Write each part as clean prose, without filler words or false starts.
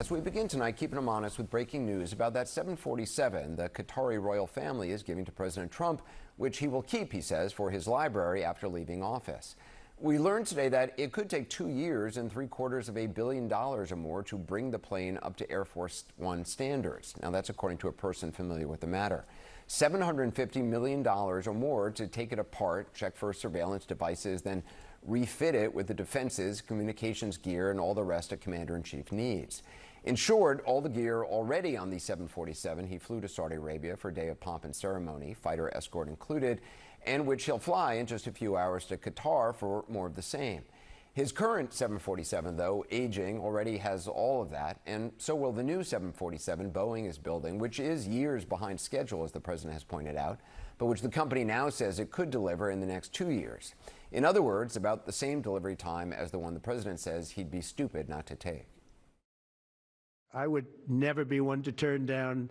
As we begin tonight, keeping them honest with breaking news about that 747 the Qatari royal family is giving to President Trump, which he will keep, he says, for his library after leaving office. We learned today that it could take 2 years and $750 million or more to bring the plane up to Air Force One standards. Now, that's according to a person familiar with the matter. $750 million or more to take it apart, check for surveillance devices, then refit it with the defenses, communications gear, and all the rest a commander-in-chief needs. In short, all the gear already on the 747 he flew to Saudi Arabia for a day of pomp and ceremony, fighter escort included, and which he'll fly in just a few hours to Qatar for more of the same. His current 747, though, aging, already has all of that, and so will the new 747 Boeing is building, which is years behind schedule, as the president has pointed out, but which the company now says it could deliver in the next 2 years. In other words, about the same delivery time as the one the president says he'd be stupid not to take. I would never be one to turn down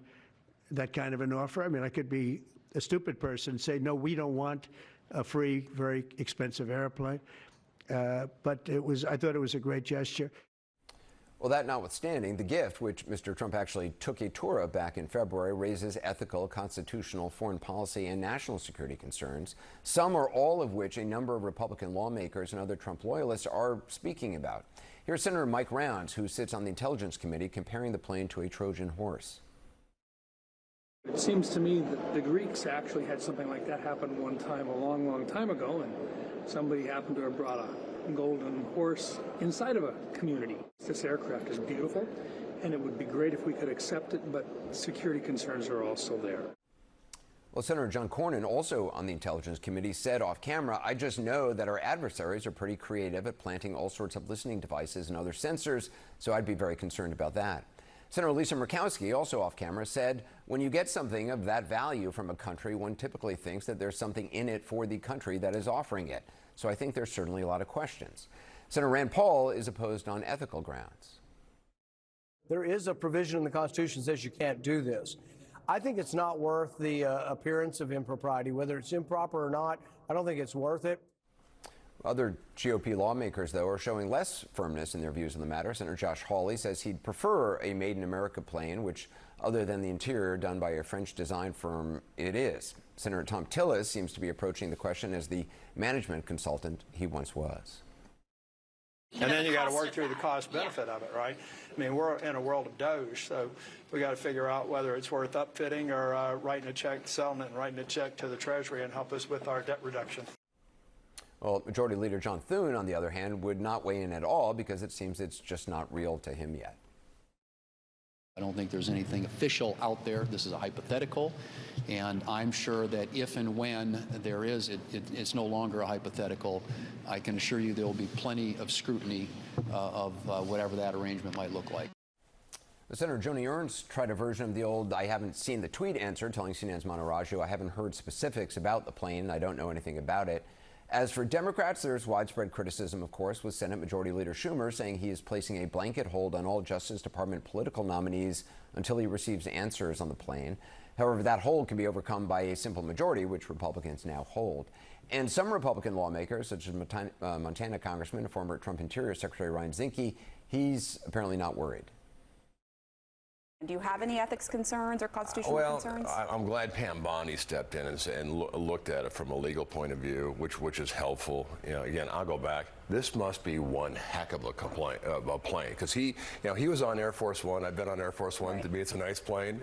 that kind of an offer. I mean, I could be a stupid person and say, no, we don't want a free, very expensive airplane. But I thought it was a great gesture. Well, that notwithstanding, the gift, which Mr. Trump actually took a tour of back in February, raises ethical, constitutional, foreign policy, and national security concerns, some or all of which a number of Republican lawmakers and other Trump loyalists are speaking about. Here's Senator Mike Rounds, who sits on the Intelligence Committee, comparing the plane to a Trojan horse. It seems to me that the Greeks actually had something like that happen one time, a long, long time ago, and somebody happened to have brought a golden horse inside of a community. This aircraft is beautiful, and it would be great if we could accept it, but security concerns are also there. Well, Senator John Cornyn, also on the Intelligence Committee, said off camera, I just know that our adversaries are pretty creative at planting all sorts of listening devices and other sensors, so I'd be very concerned about that. Senator Lisa Murkowski, also off camera, said, when you get something of that value from a country, one typically thinks that there's something in it for the country that is offering it. So I think there's certainly a lot of questions. Senator Rand Paul is opposed on ethical grounds. There is a provision in the Constitution that says you can't do this. I think it's not worth the appearance of impropriety. Whether it's improper or not, I don't think it's worth it. Other GOP lawmakers, though, are showing less firmness in their views on the matter. Senator Josh Hawley says he'd prefer a made-in-America plane, which, other than the interior done by a French design firm, it is. Senator Tom Tillis seems to be approaching the question as the management consultant he once was. And then you got to work through the cost benefit of it, right? I mean, we're in a world of Doge, so we got to figure out whether it's worth upfitting or writing a check, selling it and writing a check to the Treasury and help us with our debt reduction. Well, Majority Leader John Thune, on the other hand, would not weigh in at all because it seems it's just not real to him yet. I don't think there's anything official out there. This is a hypothetical, and I'm sure that if and when there is, it's no longer a hypothetical. I can assure you there will be plenty of scrutiny of whatever that arrangement might look like. Senator Joni Ernst tried a version of the old I haven't seen the tweet answer, telling CNN's Monteragio, I haven't heard specifics about the plane. I don't know anything about it. As for Democrats, there's widespread criticism, of course, with Senate Majority Leader Schumer saying he is placing a blanket hold on all Justice Department political nominees until he receives answers on the plane. However, that hold can be overcome by a simple majority, which Republicans now hold. And some Republican lawmakers, such as Montana Congressman and former Trump Interior Secretary Ryan Zinke, he's apparently not worried. Do you have any ethics concerns or constitutional concerns? Well, I'm glad Pam Bondi stepped in and looked at it from a legal point of view, which is helpful. You know, again, I'll go back. This must be one heck of a plane, because he was on Air Force One. I've been on Air Force One. Right. To me, it's a nice plane.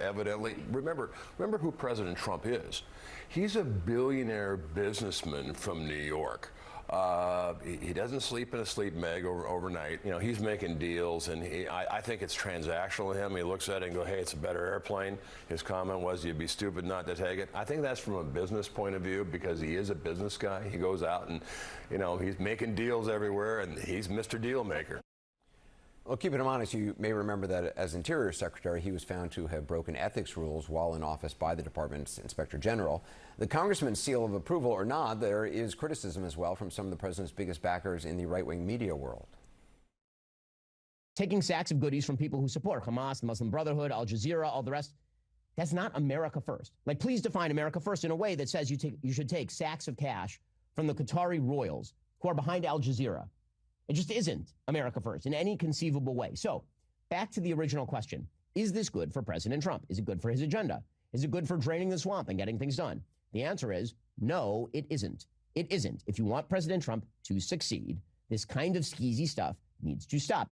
Evidently, remember who President Trump is. He's a billionaire businessman from New York. He doesn't sleep in a sleep bag overnight. You know, he's making deals, and I think it's transactional to him. He looks at it and goes, hey, it's a better airplane. His comment was, you'd be stupid not to take it. I think that's from a business point of view, because he is a business guy. He goes out and, you know, he's making deals everywhere, and he's Mr. Deal Maker. Well, keeping him honest, you may remember that as Interior Secretary, he was found to have broken ethics rules while in office by the department's Inspector General. The congressman's seal of approval or not, there is criticism as well from some of the president's biggest backers in the right-wing media world. Taking sacks of goodies from people who support Hamas, the Muslim Brotherhood, Al Jazeera, all the rest, that's not America first. Like, please define America first in a way that says you should take sacks of cash from the Qatari royals who are behind Al Jazeera. It just isn't America first in any conceivable way. So back to the original question. Is this good for President Trump? Is it good for his agenda? Is it good for draining the swamp and getting things done? The answer is no, it isn't. It isn't. If you want President Trump to succeed, this kind of skeezy stuff needs to stop.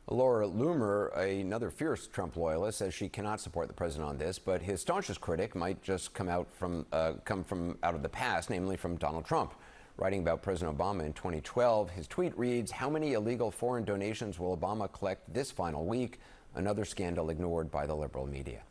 Laura Loomer, another fierce Trump loyalist, says she cannot support the president on this, but his staunchest critic might just come from out of the past, namely from Donald Trump. Writing about President Obama in 2012, his tweet reads, "How many illegal foreign donations will Obama collect this final week?" Another scandal ignored by the liberal media.